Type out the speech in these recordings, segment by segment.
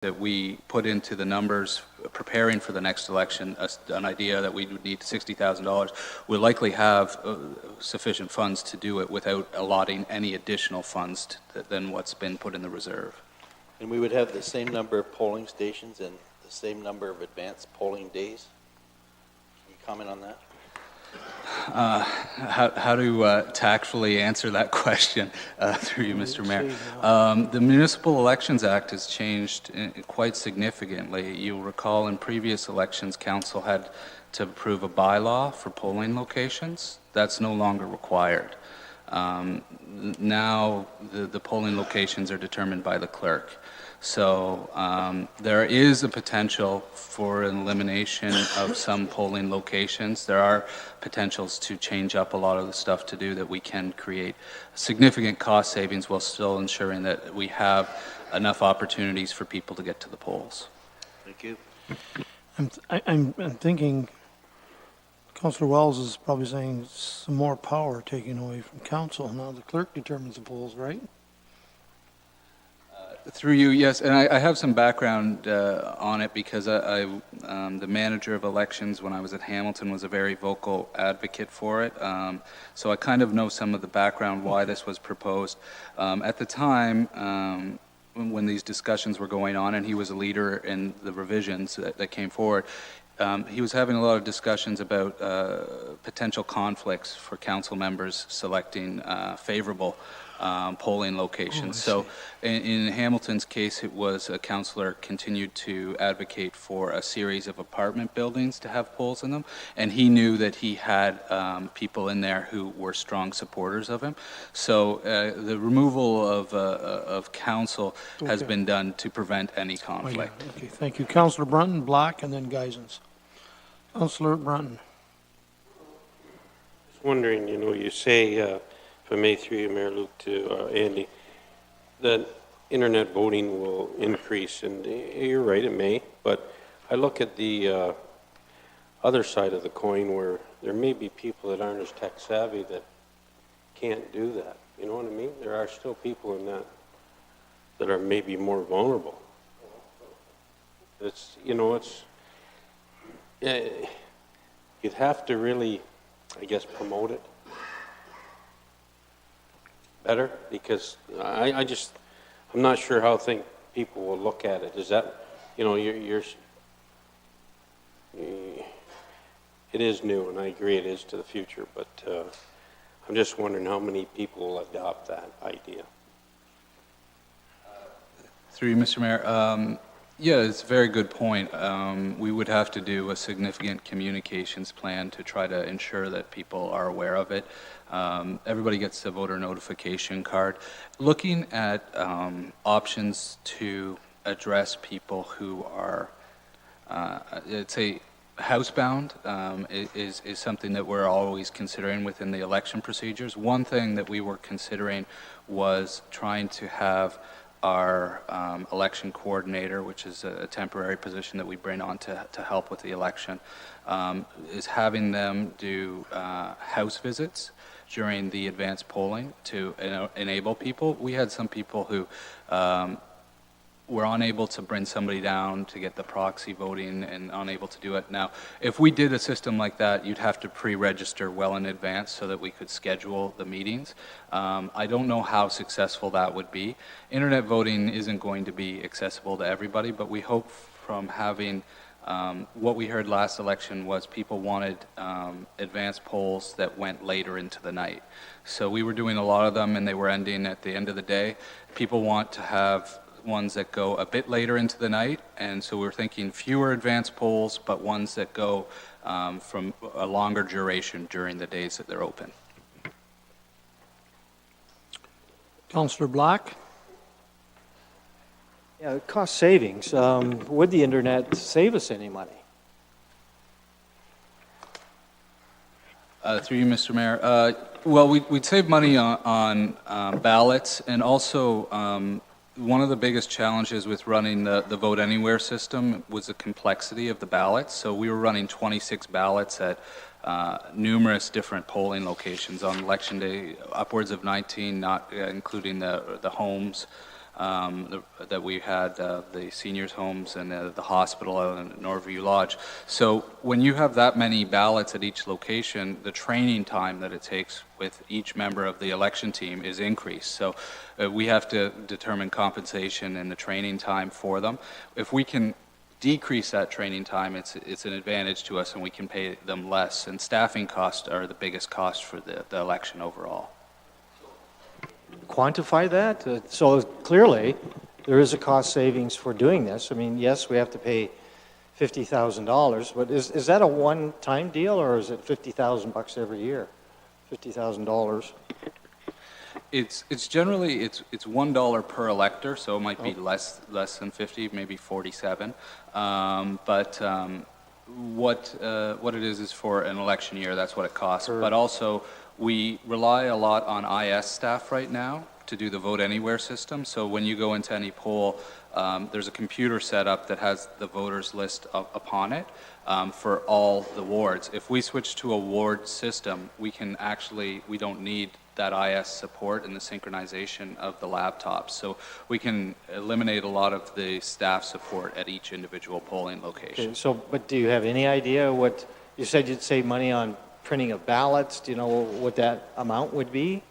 that we put into the numbers preparing for the next election, an idea that we would need $60,000, we'll likely have sufficient funds to do it without allotting any additional funds than what's been put in the reserve. And we would have the same number of polling stations and the same number of advanced polling days? Can you comment on that? How to tactfully answer that question through you, Mr. Mayor. The Municipal Elections Act has changed quite significantly. You'll recall in previous elections, Council had to approve a bylaw for polling locations. That's no longer required. Now the polling locations are determined by the clerk. So there is a potential for an elimination of some polling locations. There are potentials to change up a lot of the stuff to do that we can create significant cost savings while still ensuring that we have enough opportunities for people to get to the polls. Thank you. I'm thinking Councillor Wells is probably saying some more power taken away from council. Now the clerk determines the polls, right? Through you, yes, and I have some background on it because the manager of elections when I was at Hamilton was a very vocal advocate for it. So I kind of know some of the background why this was proposed. At the time, when these discussions were going on, and he was a leader in the revisions that came forward, he was having a lot of discussions about potential conflicts for council members selecting favorable polling locations. So in Hamilton's case, it was a councillor continued to advocate for a series of apartment buildings to have polls in them, and he knew that he had people in there who were strong supporters of him. So the removal of council has been done to prevent any conflict. Okay, thank you. Councillor Brunton, Black, and then Geisens. Councillor Brunton. Just wondering, you say, if I may through you, Mayor Luke, to Andy, that internet voting will increase, and you're right, it may, but I look at the other side of the coin where there may be people that aren't as tech savvy that can't do that. You know what I mean? There are still people in that are maybe more vulnerable. You'd have to really, I guess, promote it better, because I'm not sure how people will look at it. Is that, it is new, and I agree it is to the future, but I'm just wondering how many people will adopt that idea. Through you, Mr. Mayor. Yeah, it's a very good point. We would have to do a significant communications plan to try to ensure that people are aware of it. Everybody gets a voter notification card. Looking at options to address people who are, let's say, housebound is something that we're always considering within the election procedures. One thing that we were considering was trying to have our election coordinator, which is a temporary position that we bring on to help with the election, is having them do house visits during the advanced polling to enable people. We had some people who were unable to bring somebody down to get the proxy voting and unable to do it. Now, if we did a system like that, you'd have to pre-register well in advance so that we could schedule the meetings. I don't know how successful that would be. Internet voting isn't going to be accessible to everybody, but we hope from having what we heard last election was people wanted advanced polls that went later into the night. So we were doing a lot of them and they were ending at the end of the day. People want to have ones that go a bit later into the night, and so we're thinking fewer advanced polls, but ones that go from a longer duration during the days that they're open. Councillor Black. Yeah, cost savings. Would the internet save us any money? Through you, Mr. Mayor. Well, we'd save money on ballots, and also one of the biggest challenges with running the Vote Anywhere system was the complexity of the ballots. So we were running 26 ballots at numerous different polling locations on election day, upwards of 19, not including the homes. that we had, the seniors' homes and the hospital out in Norview Lodge. So when you have that many ballots at each location, the training time that it takes with each member of the election team is increased. So we have to determine compensation and the training time for them. If we can decrease that training time, it's an advantage to us, and we can pay them less. And staffing costs are the biggest cost for the election overall. Quantify that? So clearly, there is a cost savings for doing this. I mean, yes, we have to pay $50,000, but is that a one-time deal, or is it $50,000 every year? $50,000. It's generally $1 per elector, so it might be less than 50, maybe 47. But what it is for an election year, that's what it costs. But also, we rely a lot on IS staff right now to do the vote anywhere system. So when you go into any poll, there's a computer set up that has the voters list upon it for all the wards. If we switch to a ward system, we don't need that IS support and the synchronization of the laptops. So we can eliminate a lot of the staff support at each individual polling location. Okay, so, but do you have any idea what, you said you'd save money on printing of ballots. Do you know what that amount would be?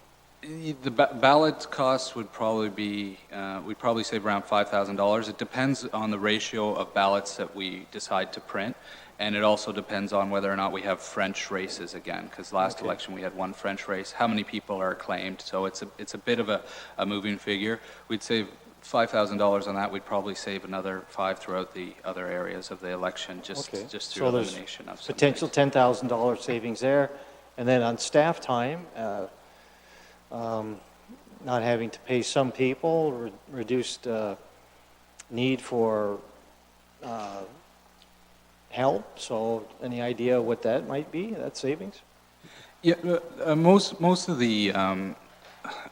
The ballot costs would probably be, we'd probably save around $5,000. It depends on the ratio of ballots that we decide to print, and it also depends on whether or not we have French races again, because last election we had one French race. How many people are claimed? So it's a bit of a moving figure. We'd save $5,000 on that. We'd probably save another $5,000 throughout the other areas of the election, just through elimination of some potential things. $10,000 savings there. And then on staff time, not having to pay some people, reduced need for help. So any idea what that might be, that savings? Yeah, most of the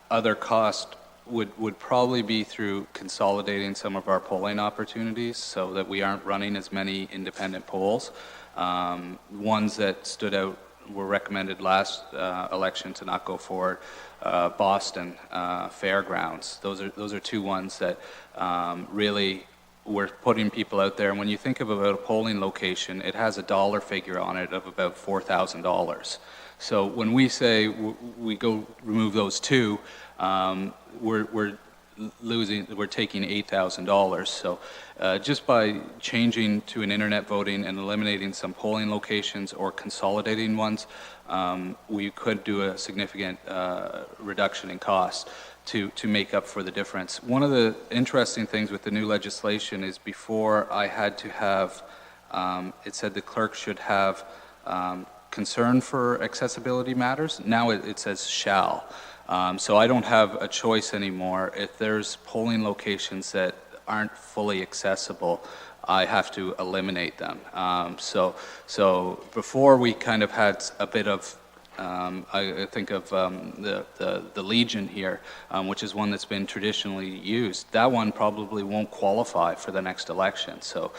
other cost would probably be through consolidating some of our polling opportunities so that we aren't running as many independent polls. Ones that stood out were recommended last election to not go forward. Boston Fairgrounds. Those are two ones that really were putting people out there. And when you think about a polling location, it has a dollar figure on it of about $4,000. So when we say we go remove those two, we're taking $8,000. So just by changing to an internet voting and eliminating some polling locations or consolidating ones, we could do a significant reduction in costs to make up for the difference. One of the interesting things with the new legislation is before I had to have, it said the clerk should have concern for accessibility matters. Now it says shall. So I don't have a choice anymore. If there's polling locations that aren't fully accessible, I have to eliminate them. So before we kind of had a bit of, I think of the Legion here, which is one that's been traditionally used. That one probably won't qualify for the next election. So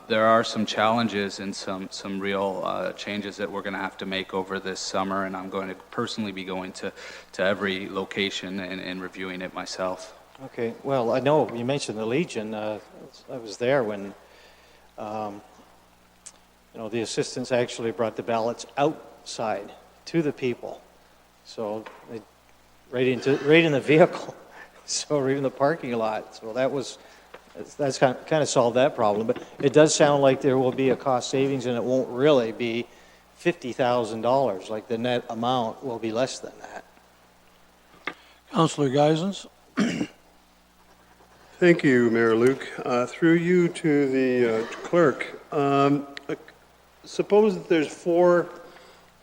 there are some challenges and some real changes that we're going to have to make over this summer, and I'm going to personally be going to every location and reviewing it myself. Okay, well, I know you mentioned the Legion. I was there when, the assistants actually brought the ballots outside to the people. So right in the vehicle, so right in the parking lot. So that's kind of solved that problem. But it does sound like there will be a cost savings, and it won't really be $50,000. Like the net amount will be less than that. Councillor Geisens? Thank you, Mayor Luke. Through you to the clerk, suppose that there's 4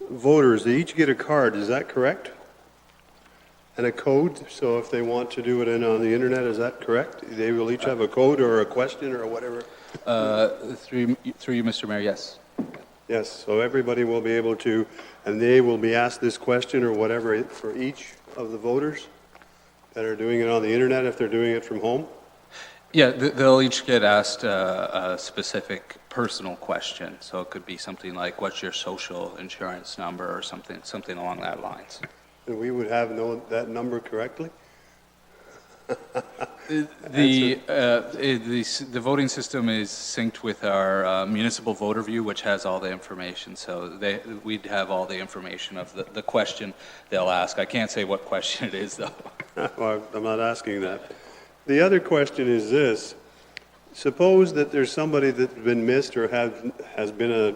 voters, they each get a card, is that correct? And a code, so if they want to do it on the internet, is that correct? They will each have a code or a question or whatever? Through you, Mr. Mayor, yes. Yes, so everybody will be able to, and they will be asked this question or whatever for each of the voters that are doing it on the internet if they're doing it from home? Yeah, they'll each get asked a specific personal question. So it could be something like, what's your social insurance number, or something along that lines. And we would have known that number correctly? The voting system is synced with our municipal voter view, which has all the information. So we'd have all the information of the question they'll ask. I can't say what question it is, though. Well, I'm not asking that. The other question is this. Suppose that there's somebody that's been missed or has been a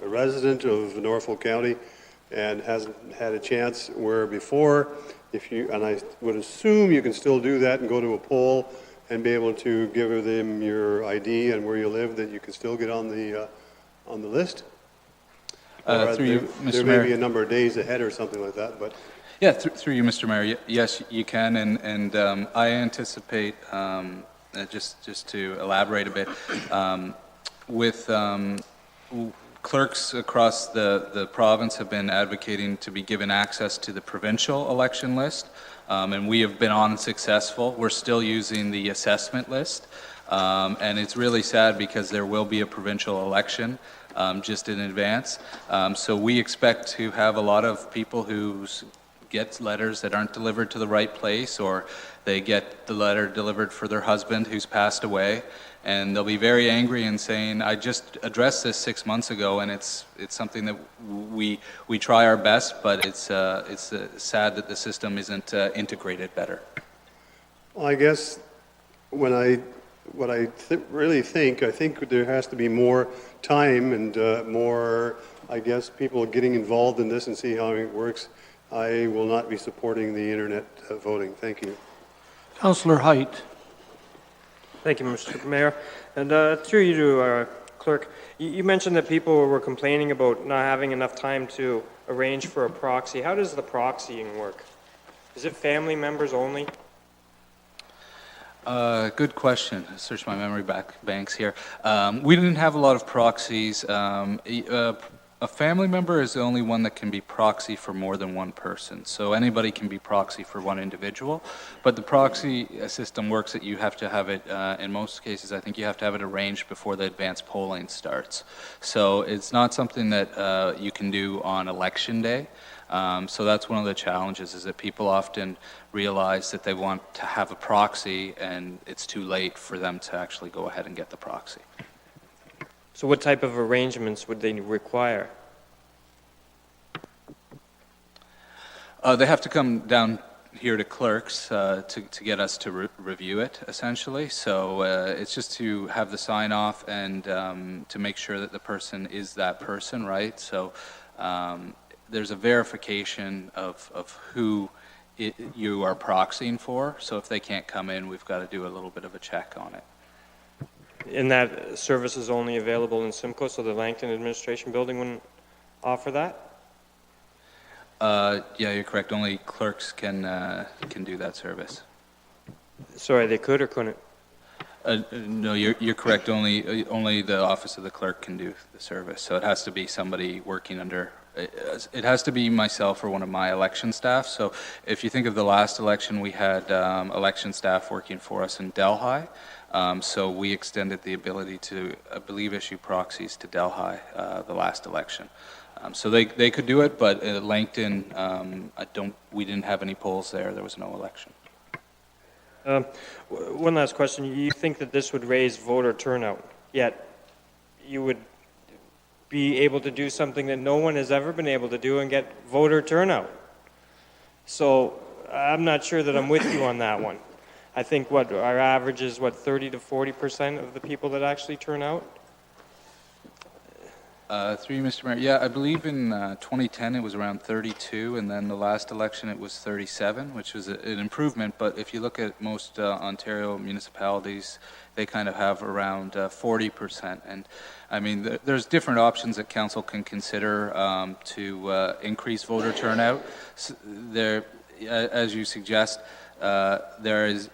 resident of Norfolk County and hasn't had a chance where before, and I would assume you can still do that and go to a poll and be able to give them your ID and where you live, that you can still get on the list? Or Through you, there Mr. may Mayor. be a number of days ahead or something like that, but Yeah, through you, Mr. Mayor. Yes, you can, and I anticipate, just to elaborate a bit, with clerks across the province have been advocating to be given access to the provincial election list, and we have been unsuccessful. We're still using the assessment list, and it's really sad because there will be a provincial election just in advance. So we expect to have a lot of people who get letters that aren't delivered to the right place, or they get the letter delivered for their husband who's passed away, and they'll be very angry and saying, I just addressed this 6 months ago, and it's something that we try our best, but it's sad that the system isn't integrated better. well, I guess what I really think, I think there has to be more time and more, I guess, people getting involved in this and see how it works. I will not be supporting the internet voting. Thank you. Councillor Height. Thank you, Mr. Mayor. And through you to Clerk, you mentioned that people were complaining about not having enough time to arrange for a proxy. How does the proxying work? Is it family members only? Good question. Search my memory banks here. We didn't have a lot of proxies. A family member is the only one that can be proxy for more than one person. So anybody can be proxy for one individual. But the proxy system works that you have to have it, in most cases, I think you have to have it arranged before the advance polling starts. So it's not something that you can do on election day. So that's one of the challenges, is that people often realize that they want to have a proxy and it's too late for them to actually go ahead and get the proxy. So what type of arrangements would they require? They have to come down here to clerks to get us to review it, essentially. So it's just to have the sign off and to make sure that the person is that person, right? So there's a verification of who you are proxying for. So if they can't come in, we've got to do a little bit of a check on it. And that service is only available in Simcoe, so the Langton Administration Building wouldn't offer that? Yeah, you're correct. Only clerks can do that service. Sorry, they could or couldn't? No, you're correct. Only the office of the clerk can do the service. So it has to be somebody working under. It has to be myself or one of my election staff. So if you think of the last election, we had election staff working for us in Delhi. So we extended the ability to, I believe, issue proxies to Delhi the last election. So they could do it, but at Langton, we didn't have any polls there. There was no election. One last question. You think that this would raise voter turnout, yet you would be able to do something that no one has ever been able to do and get voter turnout. So I'm not sure that I'm with you on that one. I think our average is 30 to 40% of the people that actually turn out. Through you, Mr. Mayor. Yeah, I believe in 2010 it was around 32, and then the last election it was 37, which was an improvement. But if you look at most Ontario municipalities, they kind of have around 40%. And I mean, there's different options that council can consider to increase voter turnout. As you suggest, there is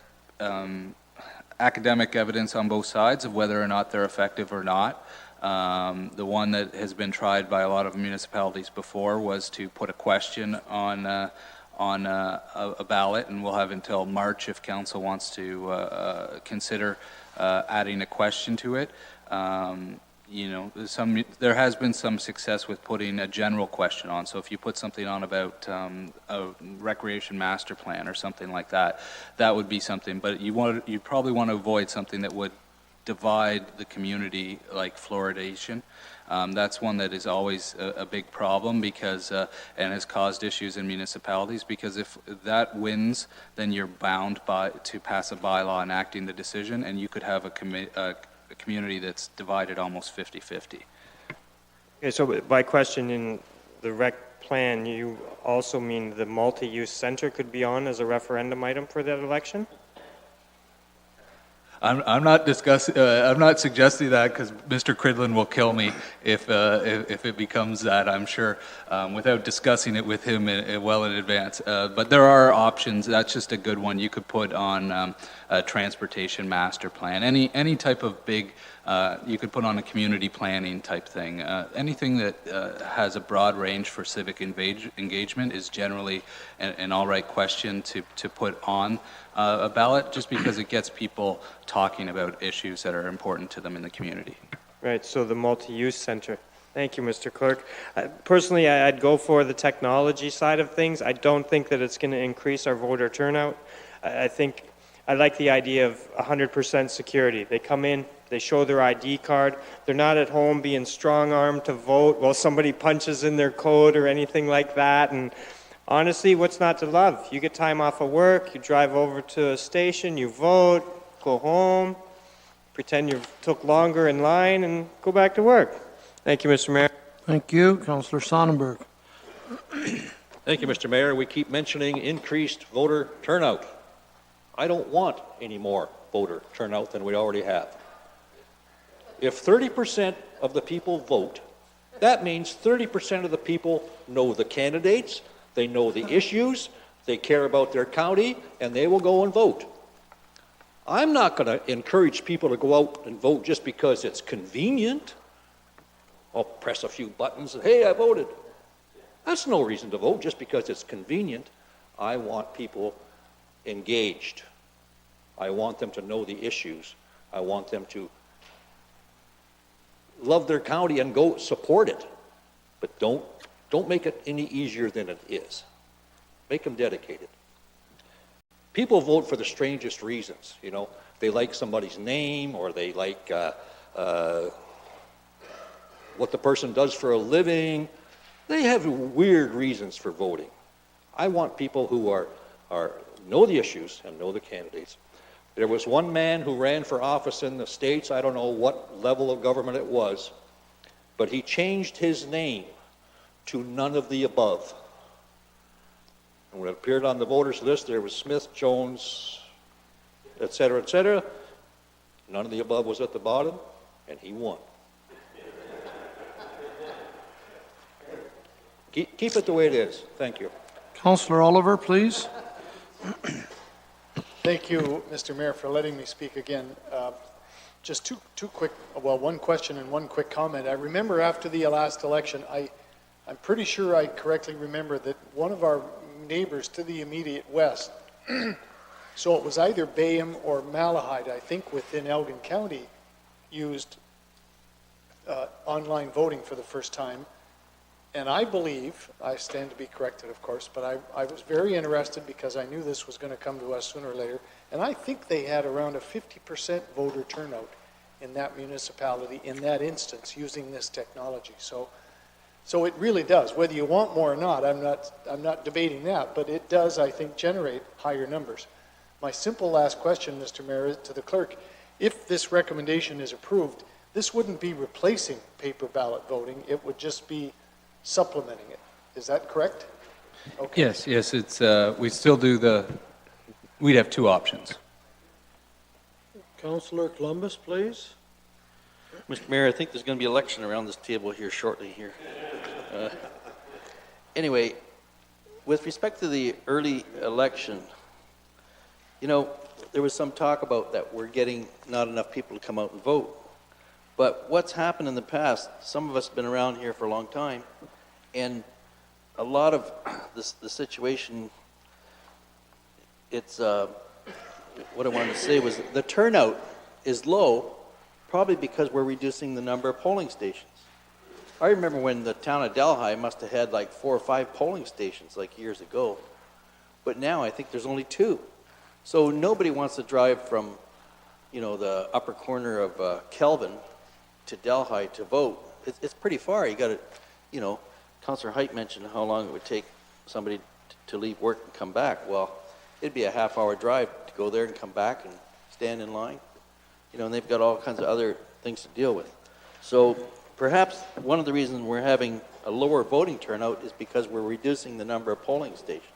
academic evidence on both sides of whether or not they're effective or not. The one that has been tried by a lot of municipalities before was to put a question on a ballot, and we'll have until March if council wants to consider adding a question to it. there has been some success with putting a general question on. So if you put something on about a recreation master plan or something like that, that would be something. But you probably want to avoid something that would divide the community, like fluoridation. That's one that is always a big problem because and has caused issues in municipalities, because if that wins, then you're bound to pass a bylaw enacting the decision, and you could have a community that's divided almost 50-50. Okay, so by question in the rec plan, you also mean the multi-use center could be on as a referendum item for that election? I'm not I'm not suggesting that, because Mr. Cridlin will kill me if it becomes that, I'm sure, without discussing it with him well in advance. But there are options. That's just a good one. You could put on a transportation master plan. Any type of big, you could put on a community planning type thing. Anything that has a broad range for civic engagement is generally an all right question to put on a ballot, just because it gets people talking about issues that are important to them in the community. Right, so the multi-use center. Thank you, Mr. Clerk. Personally, I'd go for the technology side of things. I don't think that it's going to increase our voter turnout. I think I like the idea of 100% security. They come in, they show their ID card. They're not at home being strong-armed to vote while somebody punches in their code or anything like that. And honestly, what's not to love? You get time off of work, you drive over to a station, you vote, go home, pretend you took longer in line, and go back to work. Thank you, Mr. Mayor. Thank you. Councillor Sonnenberg. Thank you, Mr. Mayor. We keep mentioning increased voter turnout. I don't want any more voter turnout than we already have. If 30% of the people vote, that means 30% of the people know the candidates, they know the issues, they care about their county, and they will go and vote. I'm not going to encourage people to go out and vote just because it's convenient. I'll press a few buttons and, hey, I voted. That's no reason to vote just because it's convenient. I want people engaged. I want them to know the issues. I want them to love their county and go support it. But don't make it any easier than it is. Make them dedicated. People vote for the strangest reasons. You know, they like somebody's name, or they like what the person does for a living. They have weird reasons for voting. I want people who know the issues and know the candidates. There was one man who ran for office in the States, I don't know what level of government it was, but he changed his name to none of the above. And when it appeared on the voters list, there was Smith, Jones, et cetera, et cetera. None of the above was at the bottom, and he won. Keep it the way it is. Thank you. Councillor Oliver, please. Thank you, Mr. Mayor, for letting me speak again. Just two quick, well, one question and one quick comment. I remember after the last election, I'm pretty sure I correctly remember that one of our neighbors to the immediate west, so it was either Bayham or Malahide, I think within Elgin County, used online voting for the first time. And I believe, I stand to be corrected, of course, but I was very interested because I knew this was going to come to us sooner or later. And I think they had around a 50% voter turnout in that municipality in that instance using this technology. So it really does. Whether you want more or not, I'm not debating that, but it does, I think, generate higher numbers. My simple last question, Mr. Mayor, to the clerk: if this recommendation is approved, this wouldn't be replacing paper ballot voting. It would just be supplementing it. Is that correct? Okay. Yes, it's, we still do we'd have two options. Councillor Columbus, please. Mr. Mayor, I think there's going to be an election around this table here shortly here. Anyway, with respect to the early election, you know, there was some talk about that we're getting not enough people to come out and vote. But what's happened in the past, some of us have been around here for a long time, and a lot of the situation, it's, what I wanted to say was the turnout is low, probably because we're reducing the number of polling stations. I remember when the town of Delhi must have had like 4 or 5 polling stations like years ago. But now I think there's only 2. So nobody wants to drive from, the upper corner of Kelvin to Delhi to vote. It's pretty far. You got to, Councillor Height mentioned how long it would take somebody to leave work and come back. Well, it'd be a half-hour drive to go there and come back and stand in line. And they've got all kinds of other things to deal with. So perhaps one of the reasons we're having a lower voting turnout is because we're reducing the number of polling stations.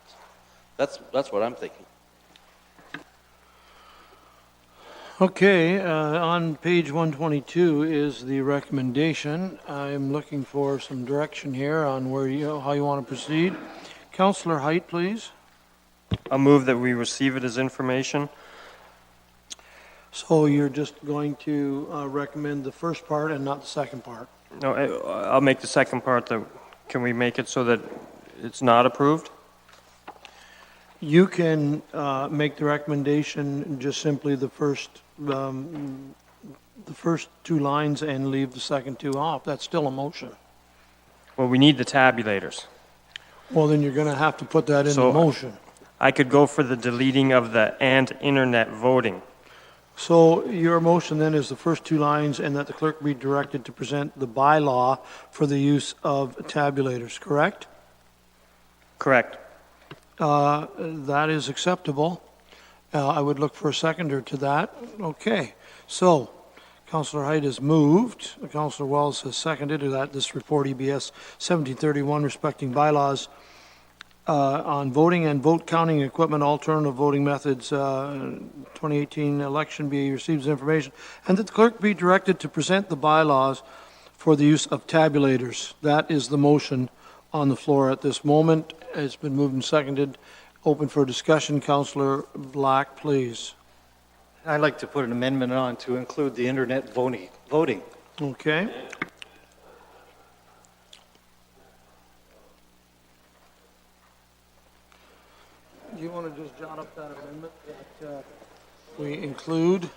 That's what I'm thinking. Okay, on page 122 is the recommendation. I'm looking for some direction here on how you want to proceed. Councillor Height, please. I'll move that we receive it as information. So you're just going to recommend the first part and not the second part? No, I'll make the second part. Can we make it so that it's not approved? You can make the recommendation just simply the first 2 lines and leave the second 2 off. That's still a motion. Well, we need the tabulators. Well, then you're going to have to put that in the motion. I could go for the deleting of the "and internet voting." So your motion then is the first 2 lines and that the clerk be directed to present the bylaw for the use of tabulators, correct? Correct. That is acceptable. I would look for a seconder to that. Okay. So Councillor Height has moved. Councillor Wells has seconded that this report EBS 1731 respecting bylaws on voting and vote counting equipment, alternative voting methods, 2018 election be receives information, and that the clerk be directed to present the bylaws for the use of tabulators. That is the motion on the floor at this moment. It's been moved and seconded. Open for discussion. Councillor Black, please. I'd like to put an amendment on to include the internet voting. Okay. Do you want to just jot up that amendment that we include?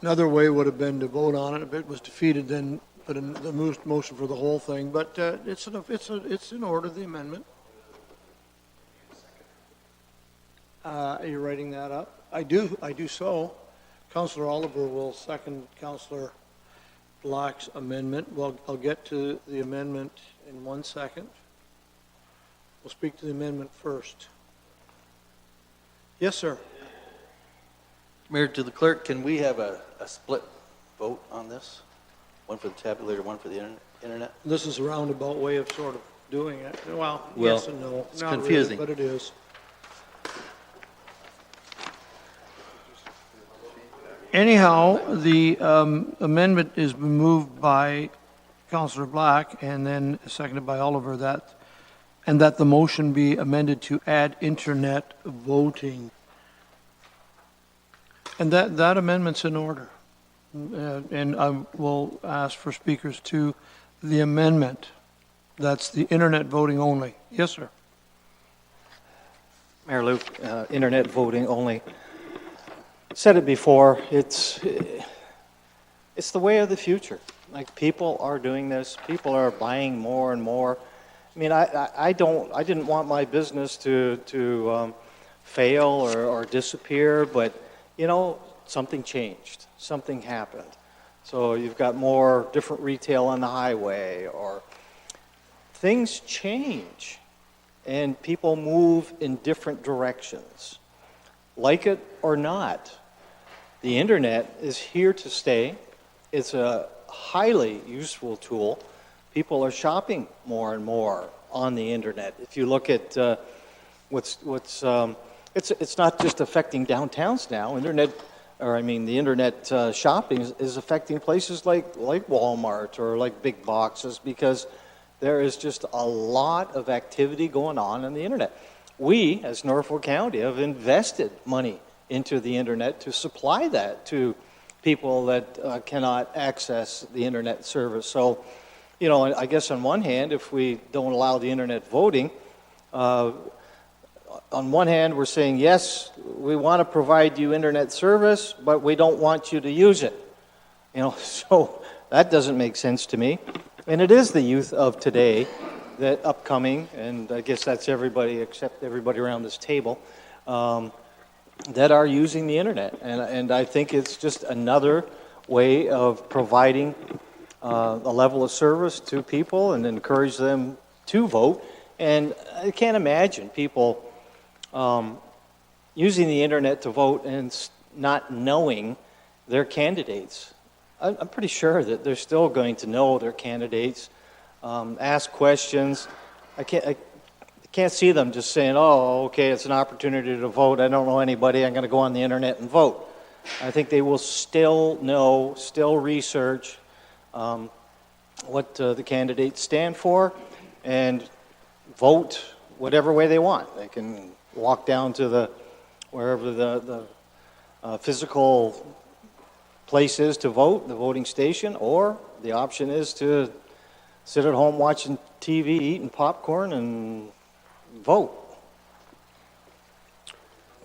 Another way would have been to vote on it. If it was defeated, then put in the motion for the whole thing. But it's in order, the amendment. Are you writing that up? I do so. Councillor Oliver will second Councillor Black's amendment. Well, I'll get to the amendment in 1 second. We'll speak to the amendment first. Yes, sir. Mayor, to the clerk, can we have a split vote on this? One for the tabulator, one for the internet? This is a roundabout way of sort of doing it. Well, Well, yes and no. it's Not really, confusing. but it is. Anyhow, the amendment is moved by Councillor Black and then seconded by Oliver that the motion be amended to add internet voting. And that amendment's in order. And I will ask for speakers to the amendment. That's the internet voting only. Yes, sir. Mayor Luke, internet voting only. Said it before, it's the way of the future. Like, people are doing this, people are buying more and more. I mean, I didn't want my business to fail or disappear, but something changed, something happened. So you've got more different retail on the highway, or things change and people move in different directions. Like it or not, the internet is here to stay. It's a highly useful tool. People are shopping more and more on the internet. If you look at it's not just affecting downtowns now. The internet shopping is affecting places like Walmart or like big boxes, because there is just a lot of activity going on the internet. We, as Norfolk County, have invested money into the internet to supply that to people that cannot access the internet service. So, I guess on one hand, if we don't allow the internet voting, on one hand, we're saying, yes, we want to provide you internet service, but we don't want you to use it. So that doesn't make sense to me. And it is the youth of today that upcoming, and I guess that's everybody except everybody around this table, that are using the internet. And I think it's just another way of providing a level of service to people and encourage them to vote. And I can't imagine people using the internet to vote and not knowing their candidates. I'm pretty sure that they're still going to know their candidates, ask questions. I can't see them just saying, oh, okay, it's an opportunity to vote. I don't know anybody. I'm going to go on the internet and vote. I think they will still know, still research what the candidates stand for and vote whatever way they want. They can walk down to wherever the physical place is to vote, the voting station, or the option is to sit at home watching TV, eating popcorn, and vote.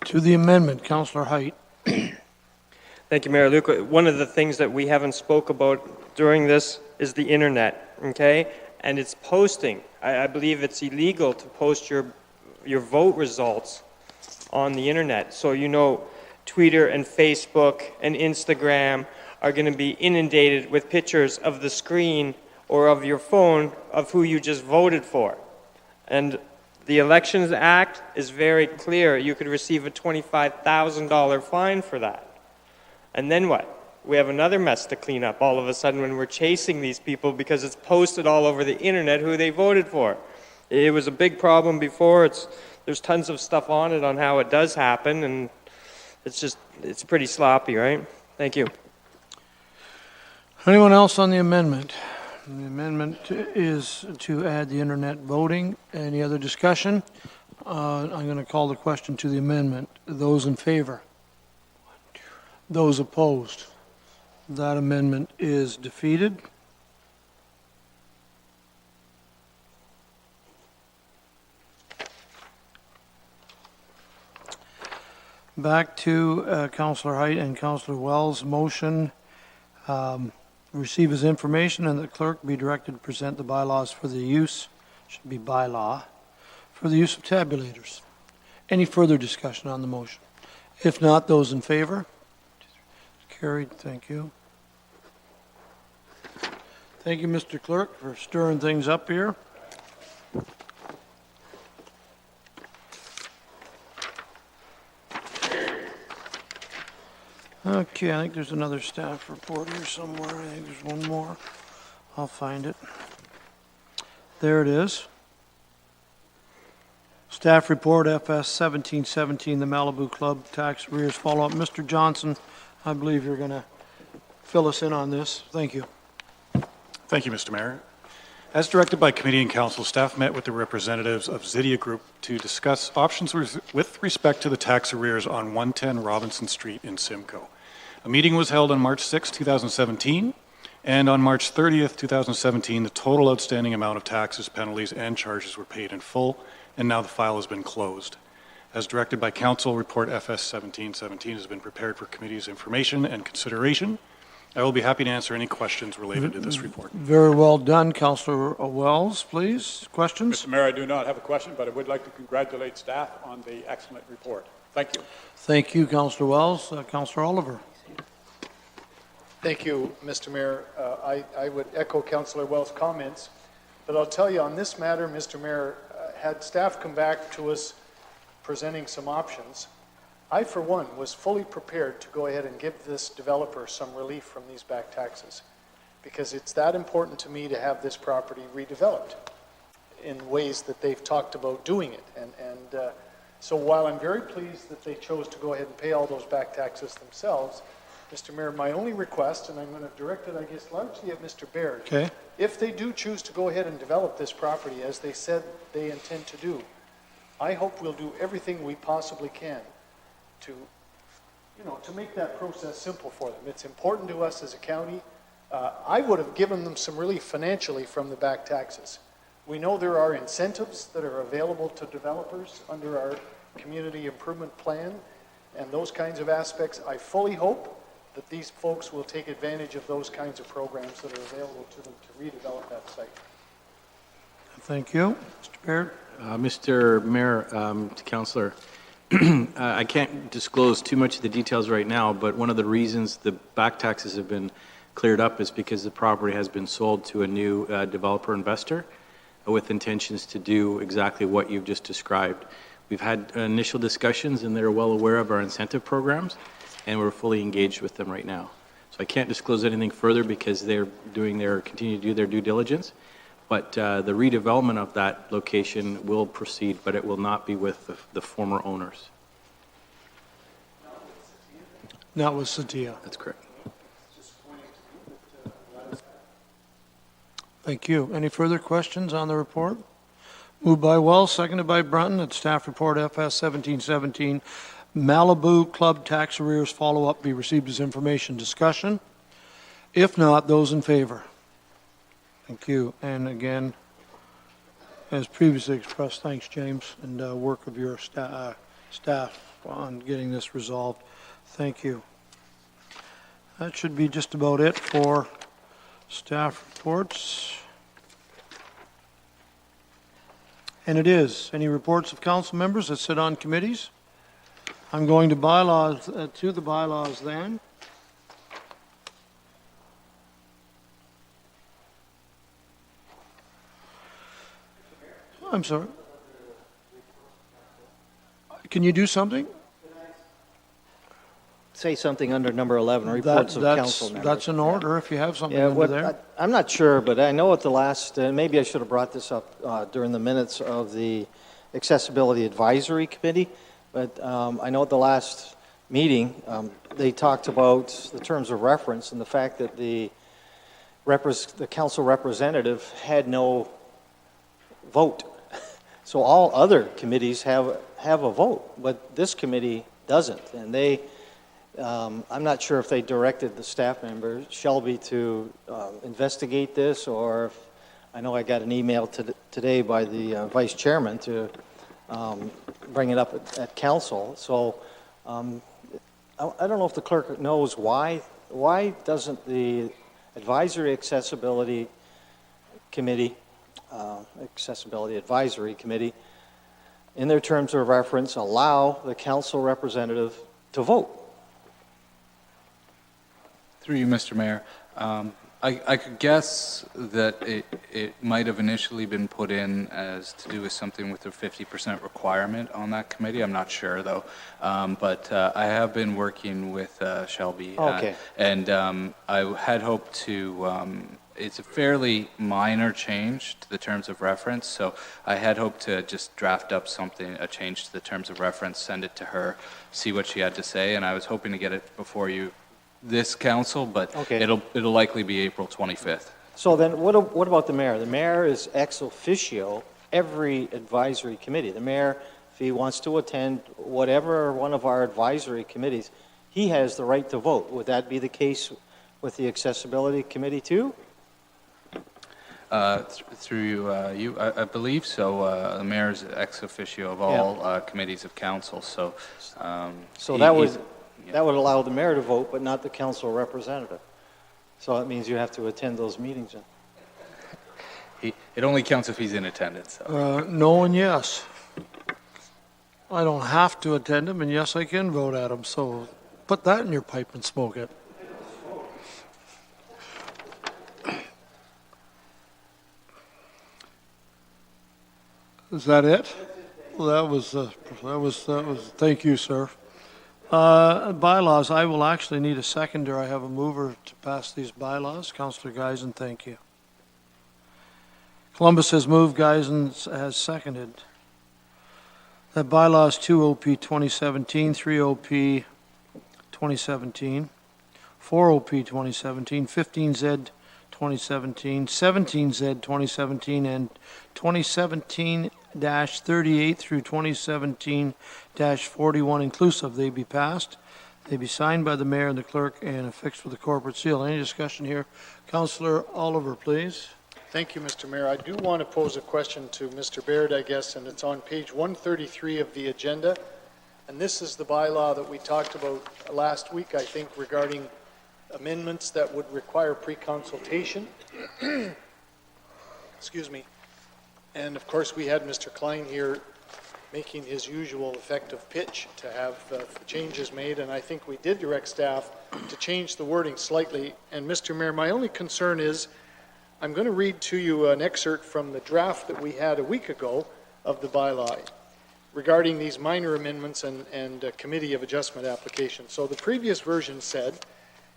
To the amendment, Councillor Height. Thank you, Mayor Luke. One of the things that we haven't spoke about during this is the internet, okay? And it's posting. I believe it's illegal to post your vote results on the internet. So Twitter and Facebook and Instagram are going to be inundated with pictures of the screen or of your phone of who you just voted for. And the Elections Act is very clear. You could receive a $25,000 fine for that. And then what? We have another mess to clean up all of a sudden when we're chasing these people because it's posted all over the internet who they voted for. It was a big problem before. There's tons of stuff on it on how it does happen, and it's pretty sloppy, right? Thank you. Anyone else on the amendment? The amendment is to add the internet voting. Any other discussion? I'm going to call the question to the amendment. Those in favor? Those opposed? That amendment is defeated. Back to Councillor Height and Councillor Wells' motion. Receive his information and the clerk be directed to present the bylaws for the use, should be bylaw, for the use of tabulators. Any further discussion on the motion? If not, those in favor? Carried, thank you. Thank you, Mr. Clerk, for stirring things up here. Okay, I think there's another staff report here somewhere. I think there's one more. I'll find it. There it is. Staff report FS 1717, the Malibu Club tax arrears follow-up. Mr. Johnson, I believe you're going to fill us in on this. Thank you. Thank you, Mr. Mayor. As directed by committee and council, staff met with the representatives of Zydia Group to discuss options with respect to the tax arrears on 110 Robinson Street in Simcoe. A meeting was held on March 6, 2017, and on March 30th, 2017, the total outstanding amount of taxes, penalties, and charges were paid in full, and now the file has been closed. As directed by council, report FS 1717 has been prepared for committee's information and consideration. I will be happy to answer any questions related to this report. Very well done, Councillor Wells, please. Questions? Mr. Mayor, I do not have a question, but I would like to congratulate staff on the excellent report. Thank you. Thank you, Councillor Wells. Councillor Oliver. Thank you, Mr. Mayor. I would echo Councillor Wells' comments, but I'll tell you on this matter, Mr. Mayor, had staff come back to us presenting some options, I, for one, was fully prepared to go ahead and give this developer some relief from these back taxes, because it's that important to me to have this property redeveloped in ways that they've talked about doing it. So while I'm very pleased that they chose to go ahead and pay all those back taxes themselves, Mr. Mayor, my only request, and I'm going to direct it, I guess, largely at Mr. Baird, Okay. if they do choose to go ahead and develop this property as they said they intend to do, I hope we'll do everything we possibly can to make that process simple for them. It's important to us as a county. I would have given them some relief financially from the back taxes. We know there are incentives that are available to developers under our community improvement plan and those kinds of aspects. I fully hope that these folks will take advantage of those kinds of programs that are available to them to redevelop that site. Thank you. Mr. Baird? Mr. Mayor, to Councillor, I can't disclose too much of the details right now, but one of the reasons the back taxes have been cleared up is because the property has been sold to a new developer investor with intentions to do exactly what you've just described. We've had initial discussions, and they're well aware of our incentive programs, and we're fully engaged with them right now. So I can't disclose anything further because they're continue to do their due diligence. But the redevelopment of that location will proceed, but it will not be with the former owners. Not with Satya. That's correct. Thank you. Any further questions on the report? Moved by Wells, seconded by Brunton, that staff report FS 1717, Malibu Club tax arrears follow-up be received as information. Discussion? If not, those in favor? Thank you. And again, as previously expressed, thanks, James, and work of your staff on getting this resolved. Thank you. That should be just about it for staff reports. And it is. Any reports of council members that sit on committees? I'm going to bylaws, to the bylaws then. I'm sorry. Can you do something? Say something under number 11, reports of council That's members. that's in order if you have something Yeah, under there. I'm not sure, but I know at the last, maybe I should have brought this up during the minutes of the Accessibility Advisory Committee, but I know at the last meeting, they talked about the terms of reference and the fact that the council representative had no vote. So all other committees have a vote, but this committee doesn't. And they, I'm not sure if they directed the staff member, Shelby, to investigate this, or if, I know I got an email today by the vice chairman to bring it up at council. So I don't know if the clerk knows why doesn't the Advisory Accessibility Committee, Accessibility Advisory Committee, in their terms of reference, allow the council representative to vote? Through you, Mr. Mayor, I could guess that it might have initially been put in as to do with something with the 50% requirement on that committee. I'm not sure, though. But I have been working with Shelby. Okay. And I had hoped to, it's a fairly minor change to the terms of reference, so I had hoped to just draft up something, a change to the terms of reference, send it to her, see what she had to say, and I was hoping to get it before you this council, but Okay. it'll likely be April 25th. So then what about the mayor? The mayor is ex officio every advisory committee. The mayor, if he wants to attend whatever one of our advisory committees, he has the right to vote. Would that be the case with the Accessibility Committee too? Through you, I believe so. The mayor is ex officio of all committees of council, so. So that would allow the mayor to vote, but not the council representative. So that means you have to attend those meetings. It only counts if he's in attendance. So. No and yes. I don't have to attend them, and yes, I can vote at them, so put that in your pipe and smoke it. Is that it? Well, that was, thank you, sir. Bylaws, I will actually need a seconder. I have a mover to pass these bylaws. Councillor Geisen, thank you. Columbus has moved, Geisen has seconded. That bylaws 2 OP 2017, 3 OP 2017, 4 OP 2017, 15Z 2017, 17Z 2017, and 2017-38 through 2017-41 inclusive. They be passed. They be signed by the mayor and the clerk and affixed with the corporate seal. Any discussion here? Councillor Oliver, please. Thank you, Mr. Mayor. I do want to pose a question to Mr. Baird, I guess, and it's on page 133 of the agenda. And this is the bylaw that we talked about last week, I think, regarding amendments that would require pre-consultation. Excuse me. And of course, we had Mr. Klein here making his usual effective pitch to have changes made, and I think we did direct staff to change the wording slightly. And Mr. Mayor, my only concern is, I'm going to read to you an excerpt from the draft that we had a week ago of the bylaw regarding these minor amendments and committee of adjustment applications. So the previous version said,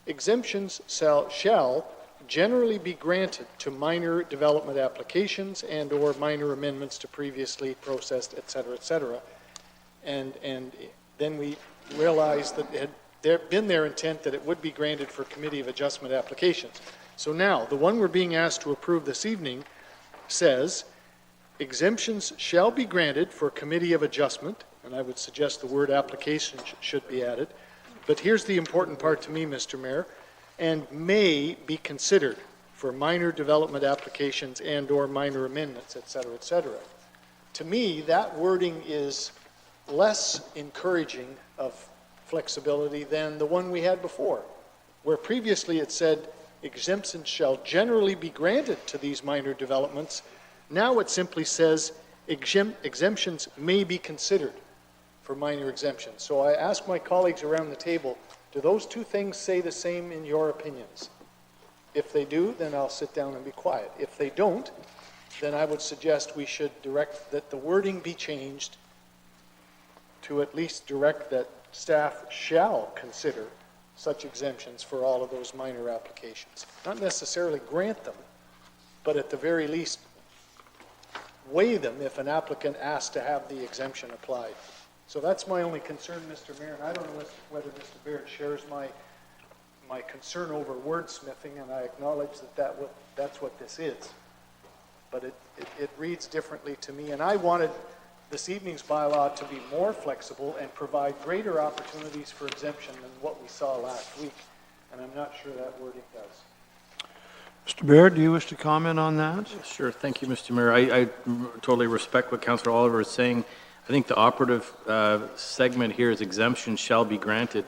exemptions shall generally be granted to minor development applications and or minor amendments to previously processed, et cetera, et cetera. And then we realized that it had been their intent that it would be granted for committee of adjustment applications. So now, the one we're being asked to approve this evening says, exemptions shall be granted for committee of adjustment, and I would suggest the word application should be added. But here's the important part to me, Mr. Mayor, and may be considered for minor development applications and or minor amendments, et cetera, et cetera. To me, that wording is less encouraging of flexibility than the one we had before, where previously it said exemptions shall generally be granted to these minor developments. Now it simply says exemptions may be considered for minor exemptions. So I ask my colleagues around the table, do those two things say the same in your opinions? If they do, then I'll sit down and be quiet. If they don't, then I would suggest we should direct that the wording be changed to at least direct that staff shall consider such exemptions for all of those minor applications. Not necessarily grant them, but at the very least weigh them if an applicant asks to have the exemption applied. So that's my only concern, Mr. Mayor, and I don't know whether Mr. Baird shares my concern over wordsmithing, and I acknowledge that's what this is. But it reads differently to me, and I wanted this evening's bylaw to be more flexible and provide greater opportunities for exemption than what we saw last week, and I'm not sure that wording does. Mr. Baird, do you wish to comment on that? Sure, thank you, Mr. Mayor. I totally respect what Councillor Oliver is saying. I think the operative segment here is exemptions shall be granted.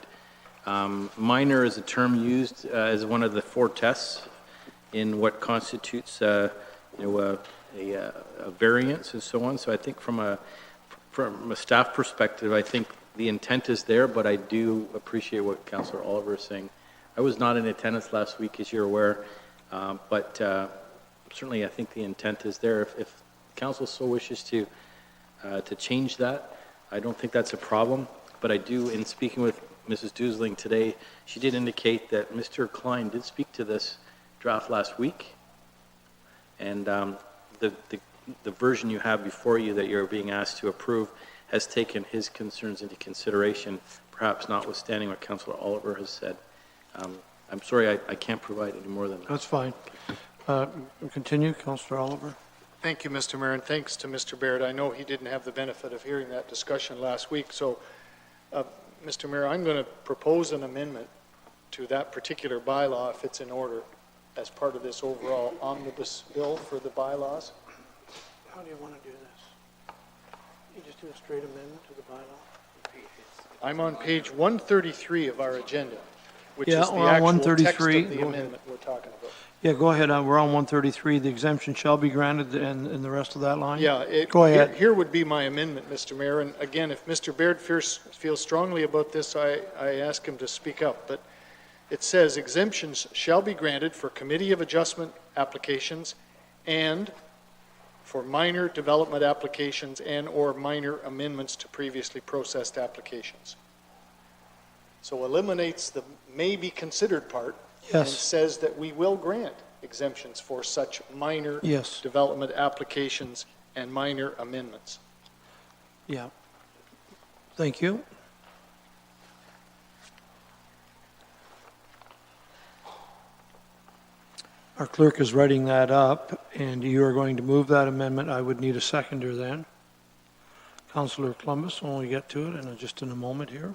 Minor is a term used as one of the four tests in what constitutes a variance and so on. So I think from a staff perspective, I think the intent is there, but I do appreciate what Councillor Oliver is saying. I was not in attendance last week, as you're aware, but certainly I think the intent is there. If council so wishes to change that, I don't think that's a problem. But I do, in speaking with Mrs. Dusling today, she did indicate that Mr. Klein did speak to this draft last week, and the version you have before you that you're being asked to approve has taken his concerns into consideration, perhaps notwithstanding what Councillor Oliver has said. I'm sorry, I can't provide any more than that. That's fine. Continue, Councillor Oliver. Thank you, Mr. Mayor, and thanks to Mr. Baird. I know he didn't have the benefit of hearing that discussion last week, so Mr. Mayor, I'm going to propose an amendment to that particular bylaw, if it's in order, as part of this overall omnibus bill for the bylaws. How do you want to do this? You just do a straight amendment to the bylaw? I'm on page 133 of our agenda, which Yeah, is the we're on actual text 133. of the amendment we're talking about. Yeah, go ahead. We're on 133. The exemption shall be granted, and the rest of that line? Yeah, Go ahead. Here would be my amendment, Mr. Mayor, and again, if Mr. Baird feels strongly about this, I ask him to speak up, but it says exemptions shall be granted for committee of adjustment applications and for minor development applications and or minor amendments to previously processed applications. So eliminates the may be considered part. And Yes. says that we will grant exemptions for such minor Yes. development applications and minor amendments. Yeah. Thank you. Our clerk is writing that up, and you are going to move that amendment. I would need a seconder then. Councillor Columbus, when we get to it, and just in a moment here.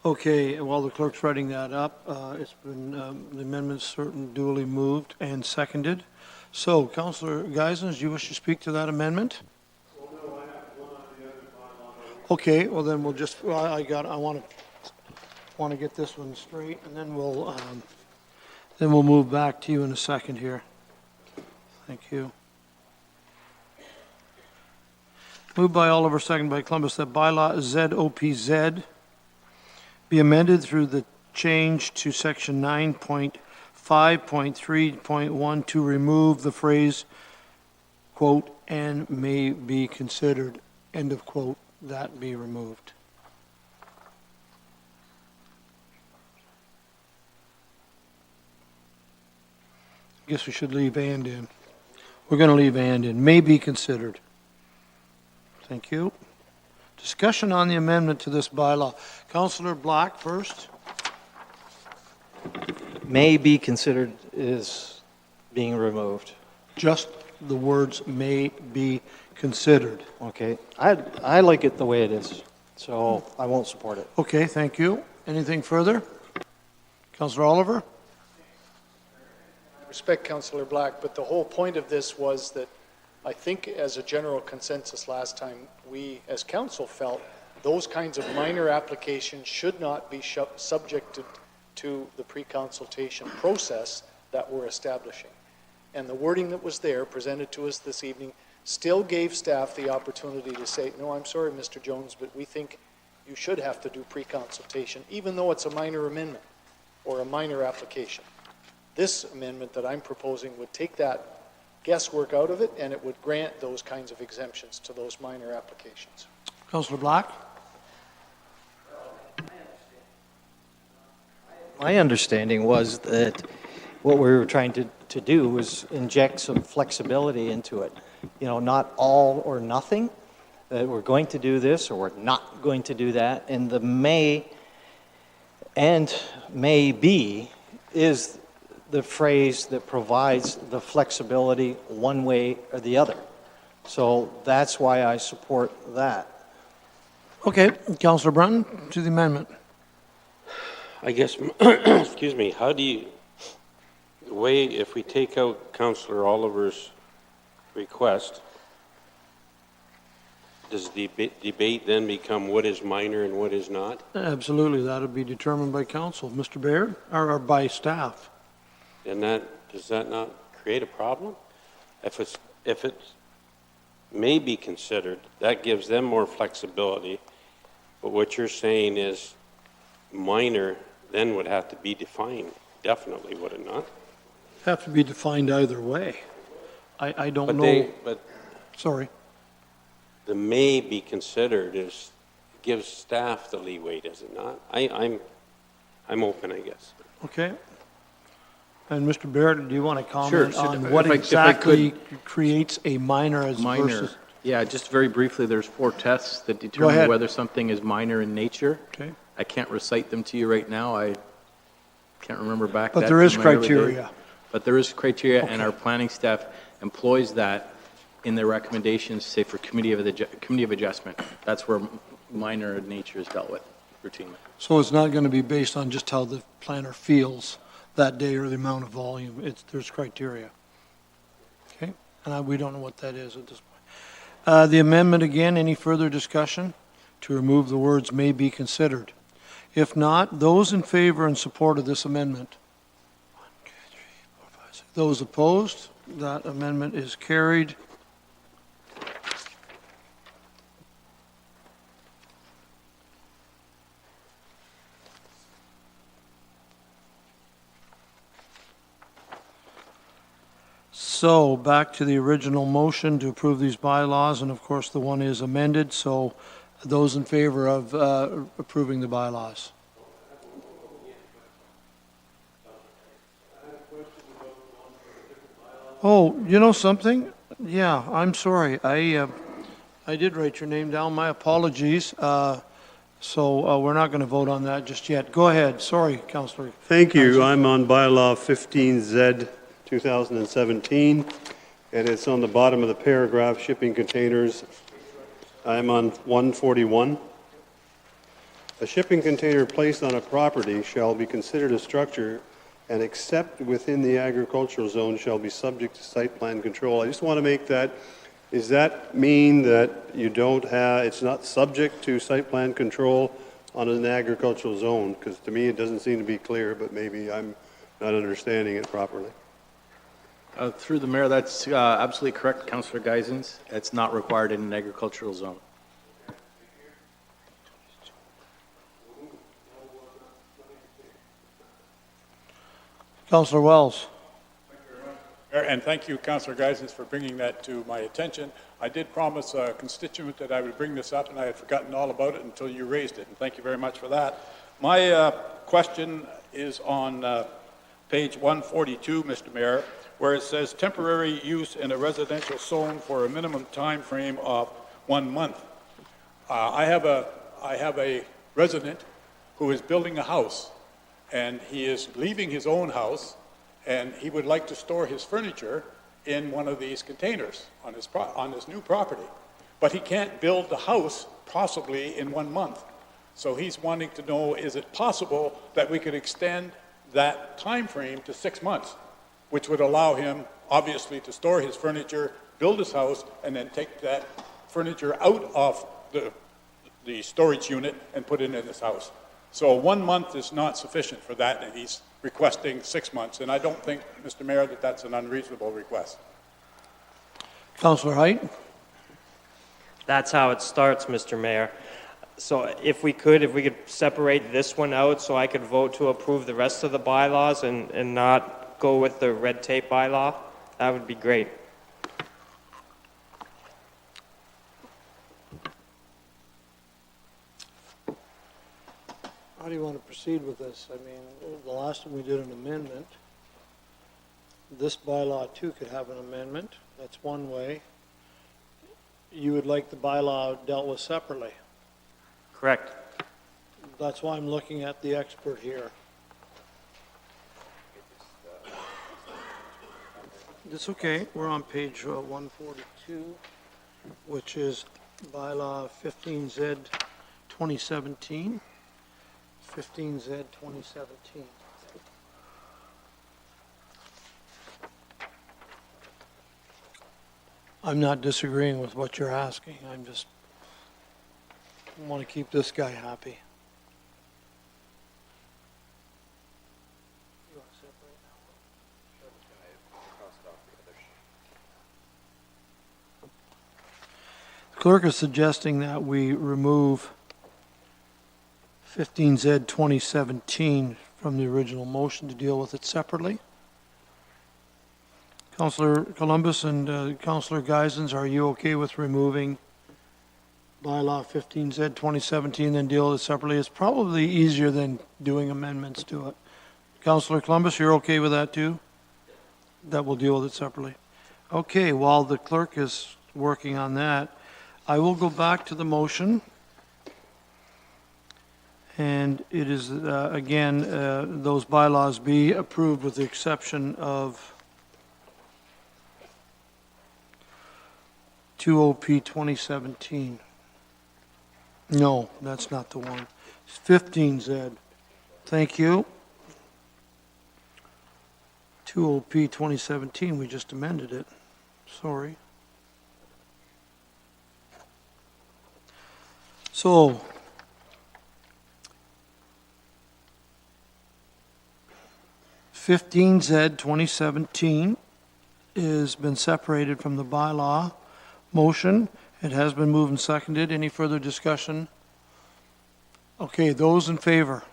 Okay, while the clerk's writing that up, it's been, the amendment's certain duly moved and seconded. So, Councillor Geisens, do you wish to speak to that amendment? Okay, well then we'll just, well, I want to get this one straight, and then we'll move back to you in a second here. Thank you. Moved by Oliver, second by Columbus, that bylaw ZOPZ be amended through the change to section 9.5.3.1 to remove the phrase, quote, "and may be considered," end of quote, that be removed. I guess we should leave "and" in. We're going to leave "and" in, may be considered. Thank you. Discussion on the amendment to this bylaw. Councillor Black first. May be considered is being removed. Just the words "may be considered." Okay, I like it the way it is, so I won't support it. Okay, thank you. Anything further? Councillor Oliver? I respect Councillor Black, but the whole point of this was that I think as a general consensus last time, we as council felt those kinds of minor applications should not be subjected to the pre-consultation process that we're establishing. And the wording that was there, presented to us this evening, still gave staff the opportunity to say, no, I'm sorry, Mr. Jones, but we think you should have to do pre-consultation, even though it's a minor amendment or a minor application. This amendment that I'm proposing would take that guesswork out of it, and it would grant those kinds of exemptions to those minor applications. Councillor Black? My understanding was that what we were trying to do was inject some flexibility into it. You know, not all or nothing, that we're going to do this or we're not going to do that. And the may and may be is the phrase that provides the flexibility one way or the other. So that's why I support that. Okay, Councillor Brunton, to the amendment. I guess, excuse me, how do you, the way, if we take out Councillor Oliver's request, does the debate then become what is minor and what is not? Absolutely, that would be determined by council. Mr. Baird, or by staff? And does that not create a problem? If it may be considered, that gives them more flexibility, but what you're saying is minor then would have to be defined, definitely, would it not? Have to be defined either way. I don't know. But Sorry. the may be considered gives staff the leeway, does it not? I'm open, I guess. Okay. And Mr. Barrett, do you want to Sure. comment So on if what I could- exactly creates a minor as Minor. versus? Yeah, just very briefly, there's 4 tests that ahead. determine whether something is minor in nature. Okay. I can't recite them to you right now. I can't remember back. But that there is from my early days. criteria. But there is criteria, and Okay. our planning staff employs that in their recommendations, say for committee of adjustment. That's where minor in nature is dealt with routinely. So it's not going to be based on just how the planner feels that day or the amount of volume. There's criteria. Okay? And we don't know what that is at this point. The amendment again, any further discussion to remove the words "may be considered"? If not, those in favor and support of this amendment? 1, 2, 3, 4, 5, 6. Those opposed? That amendment is carried. So, back to the original motion to approve these bylaws, and of course, the one is amended, so those in favor of approving the bylaws? Oh, you know something? Yeah, I'm sorry. I did write your name down. My apologies. So we're not going to vote on that just yet. Go ahead. Sorry, Councillor. Thank you. I'm on bylaw 15Z 2017, and it's on the bottom of the paragraph, shipping containers. I'm on 141. A shipping container placed on a property shall be considered a structure and except within the agricultural zone shall be subject to site plan control. I just want to make that, does that mean that you don't have, it's not subject to site plan control on an agricultural zone? Because to me, it doesn't seem to be clear, but maybe I'm not understanding it properly. Through the mayor, that's absolutely correct, Councillor Geisens. It's not required in an agricultural zone. Councillor Wells. And thank you, Councillor Geisens, for bringing that to my attention. I did promise a constituent that I would bring this up, and I had forgotten all about it until you raised it, and thank you very much for that. My question is on page 142, Mr. Mayor, where it says temporary use in a residential zone for a minimum time frame of 1 month. I have a resident who is building a house, and he is leaving his own house, and he would like to store his furniture in one of these containers on his new property. But he can't build the house possibly in 1 month. So he's wanting to know, is it possible that we could extend that time frame to 6 months, which would allow him, obviously, to store his furniture, build his house, and then take that furniture out of the storage unit and put it in his house. So 1 month is not sufficient for that, and he's requesting 6 months. And I don't think, Mr. Mayor, that that's an unreasonable request. Councillor Height. That's how it starts, Mr. Mayor. So if we could separate this one out so I could vote to approve the rest of the bylaws and not go with the red tape bylaw, that would be great. How do you want to proceed with this? I mean, the last time we did an amendment, this bylaw too could have an amendment. That's one way. You would like the bylaw dealt with separately. Correct. That's why I'm looking at the expert here. It's okay. We're on page 142, which is bylaw 15Z 2017. 15Z 2017. I'm not disagreeing with what you're asking. I'm just want to keep this guy happy. The clerk is suggesting that we remove 15Z 2017 from the original motion to deal with it separately. Councillor Columbus and Councillor Geisens, are you okay with removing bylaw 15Z 2017 and deal with it separately? It's probably easier than doing amendments to it. Councillor Columbus, you're okay with that too? That we'll deal with it separately. Okay, while the clerk is working on that, I will go back to the motion. And it is, again, those bylaws be approved with the exception of 20P 2017. No, that's not the one. It's 15Z. Thank you. 20P 2017, we just amended it. Sorry. So, Z 2017 has been separated from the bylaw motion. It has been moved and seconded. Any further discussion? Okay, those in favor?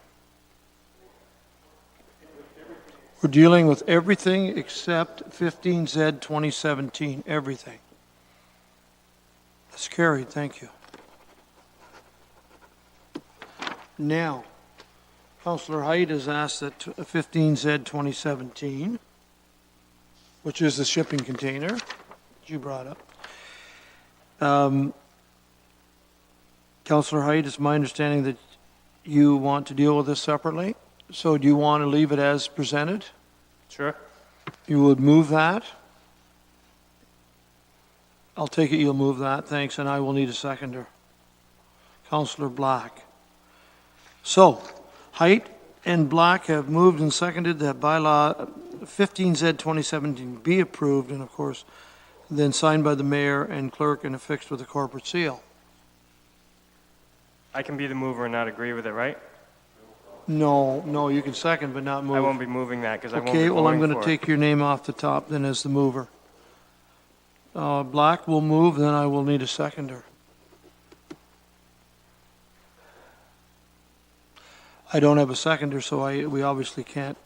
We're dealing with everything except 15Z 2017, everything. That's carried, thank you. Now, Councillor Height has asked that 15Z 2017, which is the shipping container that you brought up. Councillor Height, it's my understanding that you want to deal with this separately. So do you want to leave it as presented? Sure. You would move that? I'll take it you'll move that, thanks, and I will need a seconder. Councillor Black. So, Height and Black have moved and seconded that bylaw 15Z 2017 be approved, and of course, then signed by the mayor and clerk and affixed with a corporate seal. I can be the mover and not agree with it, right? No, you can second but not move. I won't be moving that because I won't be Okay, well, I'm voting going to for it. take your name off the top then as the mover. Black will move, then I will need a seconder. I don't have a seconder, so we obviously can't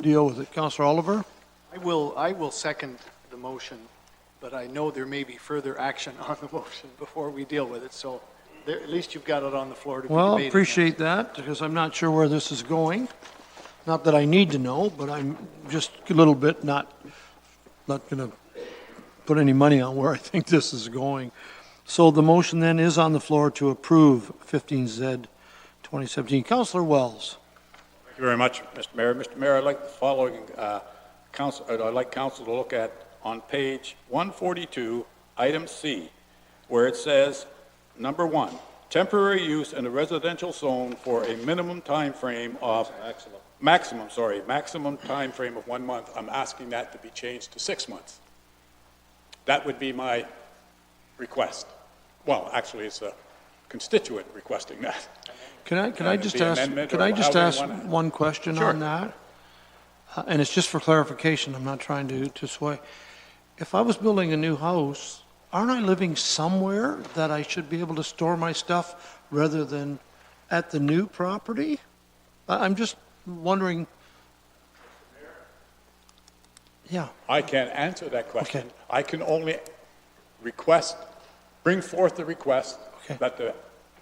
deal with it. Councillor Oliver? I will second the motion, but I know there may be further action on the motion before we deal with it, so at least you've got it on the floor to be Well, debated. appreciate that, because I'm not sure where this is going. Not that I need to know, but I'm just a little bit not going to put any money on where I think this is going. So the motion then is on the floor to approve 15Z 2017. Councillor Wells. Thank you very much, Mr. Mayor. Mr. Mayor, I'd like the following, I'd like council to look at on page 142, item C, where it says, number 1, temporary use in a residential zone for a minimum time frame of maximum time frame of 1 month. I'm asking that to be changed to 6 months. That would be my request. Well, actually, it's a constituent requesting that. Can I just ask one question on that? And it's just for clarification, I'm not trying to sway. If I was building a new house, aren't I living somewhere that I should be able to store my stuff rather than at the new property? I'm just wondering. Yeah. I can't answer that question. Okay. I can only bring forth the request that the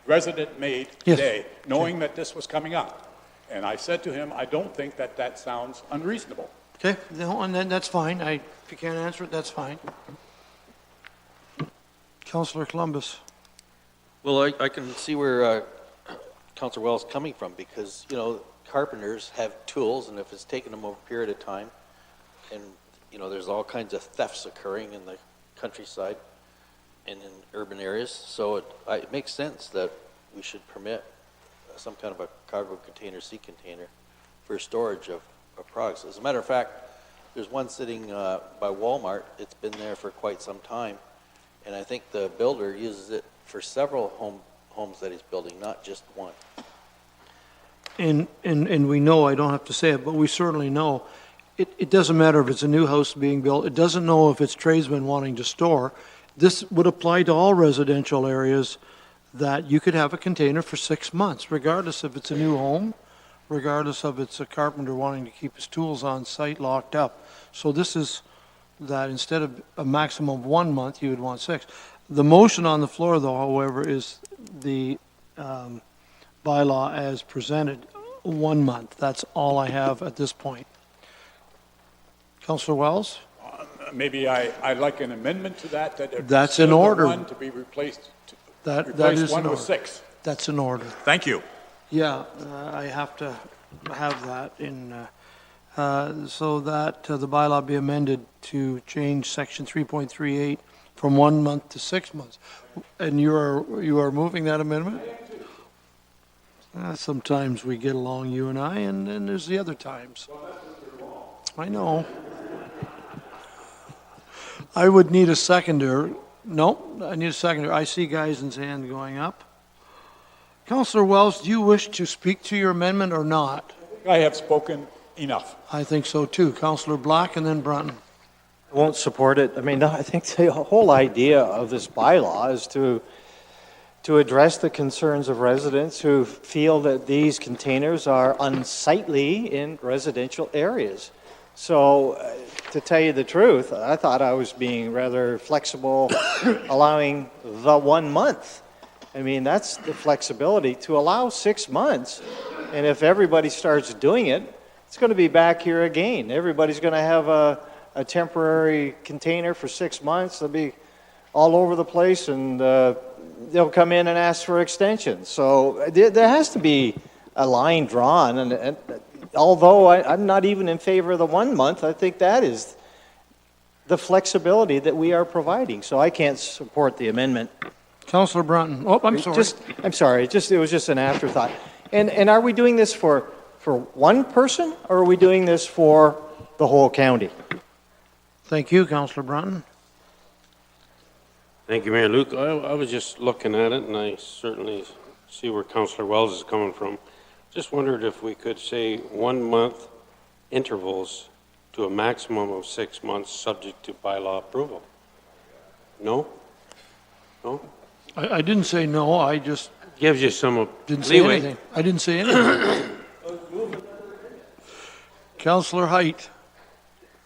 resident made today, knowing that this was coming up. And I said to him, I don't think that sounds unreasonable. Okay, no, and then that's fine. If you can't answer it, that's fine. Councillor Columbus. Well, I can see where Councillor Wells is coming from, because, carpenters have tools, and if it's taken them over a period of time, and, there's all kinds of thefts occurring in the countryside and in urban areas, so it makes sense that we should permit some kind of a cargo container, sea container, for storage of products. As a matter of fact, there's one sitting by Walmart. It's been there for quite some time, and I think the builder uses it for several homes that he's building, not just one. And we know, I don't have to say it, but we certainly know, it doesn't matter if it's a new house being built, it doesn't know if it's tradesmen wanting to store. This would apply to all residential areas, that you could have a container for 6 months, regardless if it's a new home, regardless of it's a carpenter wanting to keep his tools on site locked up. So this is that instead of a maximum of 1 month, you would want 6. The motion on the floor, though, however, is the bylaw as presented, 1 month. That's all I have at this point. Councillor Wells? Maybe I'd like an amendment to that. That's in order. One to be replaced. That Replace is one in with order. 6. That's in order. Thank you. Yeah, I have to have that in, so that the bylaw be amended to change section 3.38 from 1 month to 6 months. And you are moving that amendment? Sometimes we get along, you and I, and then there's the other times. I know. I would need a seconder. No, I need a seconder. I see Geisen's hand going up. Councillor Wells, do you wish to speak to your amendment or not? I have spoken enough. I think so too. Councillor Black and then Brunton. I won't support it. I mean, I think the whole idea of this bylaw is to address the concerns of residents who feel that these containers are unsightly in residential areas. So, to tell you the truth, I thought I was being rather flexible, allowing the 1 month. I mean, that's the flexibility, to allow 6 months. And if everybody starts doing it, it's going to be back here again. Everybody's going to have a temporary container for 6 months. They'll be all over the place, and they'll come in and ask for extensions. So there has to be a line drawn. And although I'm not even in favor of the 1 month, I think that is the flexibility that we are providing. So I can't support the amendment. Councillor Brunton. Oh, I'm sorry. I'm sorry. It was just an afterthought. And are we doing this for one person, or are we doing this for the whole county? Thank you, Councillor Brunton. Thank you, Mayor Luke. I was just looking at it, and I certainly see where Councillor Wells is coming from. Just wondered if we could say 1 month intervals to a maximum of 6 months, subject to bylaw approval. No? No? I didn't say no, I just Gives you some didn't say leeway. anything. I didn't say anything. Councillor Height.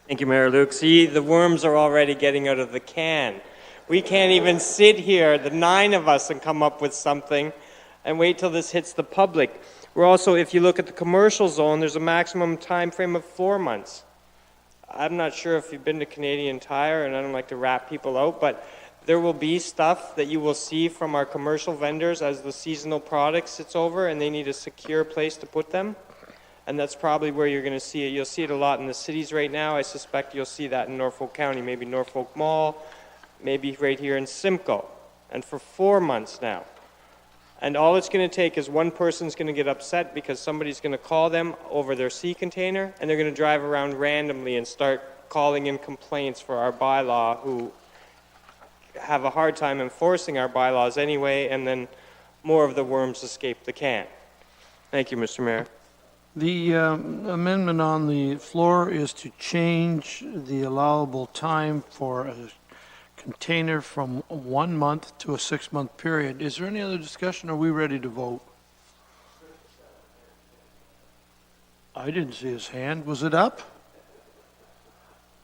Thank you, Mayor Luke. See, the worms are already getting out of the can. We can't even sit here, the 9 of us, and come up with something and wait till this hits the public. We're also, if you look at the commercial zone, there's a maximum time frame of 4 months. I'm not sure if you've been to Canadian Tire, and I don't like to rat people out, but there will be stuff that you will see from our commercial vendors as the seasonal product sits over and they need a secure place to put them. And that's probably where you're going to see it. You'll see it a lot in the cities right now. I suspect you'll see that in Norfolk County, maybe Norfolk Mall, maybe right here in Simcoe. And for 4 months now. And all it's going to take is one person's going to get upset because somebody's going to call them over their sea container, and they're going to drive around randomly and start calling in complaints for our bylaw, who have a hard time enforcing our bylaws anyway, and then more of the worms escape the can. Thank you, Mr. Mayor. The amendment on the floor is to change the allowable time for a container from 1 month to a 6-month period. Is there any other discussion? Are we ready to vote? I didn't see his hand. Was it up?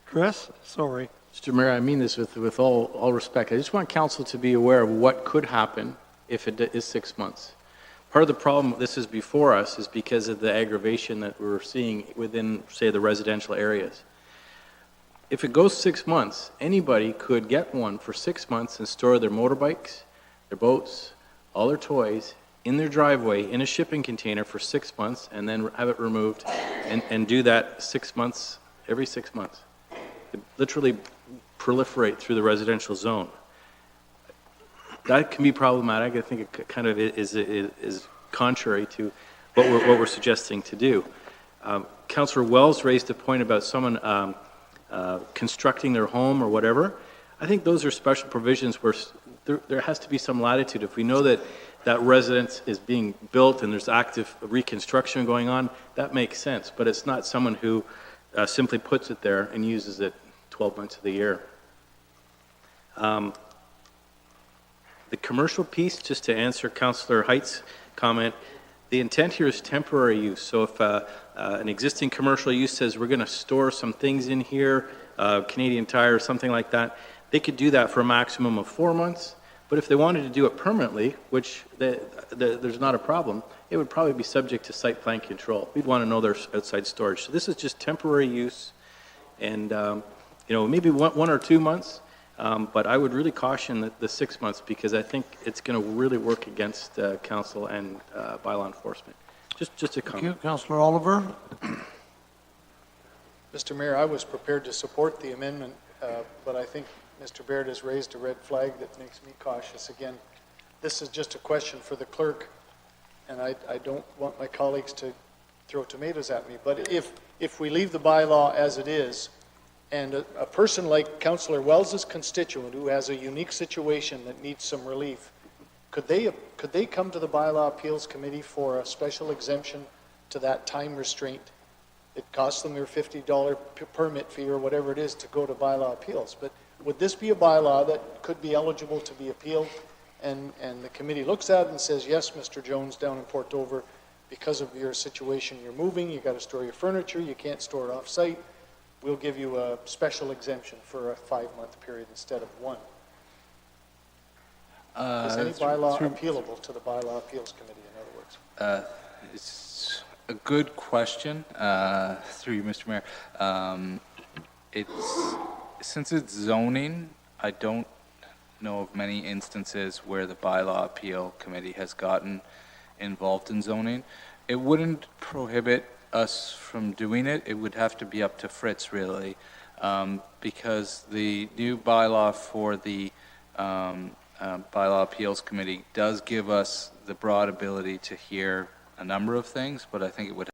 Chris? Sorry. Mr. Mayor, I mean this with all respect. I just want council to be aware of what could happen if it is 6 months. Part of the problem this is before us is because of the aggravation that we're seeing within, say, the residential areas. If it goes 6 months, anybody could get one for 6 months and store their motorbikes, their boats, all their toys in their driveway in a shipping container for 6 months and then have it removed and do that 6 months, every 6 months. It literally proliferate through the residential zone. That can be problematic. I think it kind of is contrary to what we're suggesting to do. Councillor Wells raised a point about someone constructing their home or whatever. I think those are special provisions where there has to be some latitude. If we know that that residence is being built and there's active reconstruction going on, that makes sense. But it's not someone who simply puts it there and uses it 12 months of the year. The commercial piece, just to answer Councillor Height's comment, the intent here is temporary use. So if an existing commercial use says we're going to store some things in here, Canadian Tire or something like that, they could do that for a maximum of 4 months. But if they wanted to do it permanently, which there's not a problem, it would probably be subject to site plan control. We'd want to know there's outside storage. So this is just temporary use, and maybe 1 or 2 months. But I would really caution the 6 months because I think it's going to really work against council and bylaw enforcement. Just a comment. Thank you. Councillor Oliver? Mr. Mayor, I was prepared to support the amendment, but I think Mr. Baird has raised a red flag that makes me cautious. Again, this is just a question for the clerk, and I don't want my colleagues to throw tomatoes at me. But if we leave the bylaw as it is, and a person like Councillor Wells' constituent who has a unique situation that needs some relief, could they come to the Bylaw Appeals Committee for a special exemption to that time restraint? It costs them their $50 permit fee or whatever it is to go to bylaw appeals. But would this be a bylaw that could be eligible to be appealed? And the committee looks at it and says, yes, Mr. Jones down in Port Dover, because of your situation, you're moving, you got to store your furniture, you can't store it off-site. We'll give you a special exemption for a 5-month period instead of 1. Is any bylaw appealable to the Bylaw Appeals Committee, in other words? It's a good question, through you, Mr. Mayor. Since it's zoning, I don't know of many instances where the Bylaw Appeal Committee has gotten involved in zoning. It wouldn't prohibit us from doing it. It would have to be up to Fritz, really, because the new bylaw for the Bylaw Appeals Committee does give us the broad ability to hear a number of things, but I think it would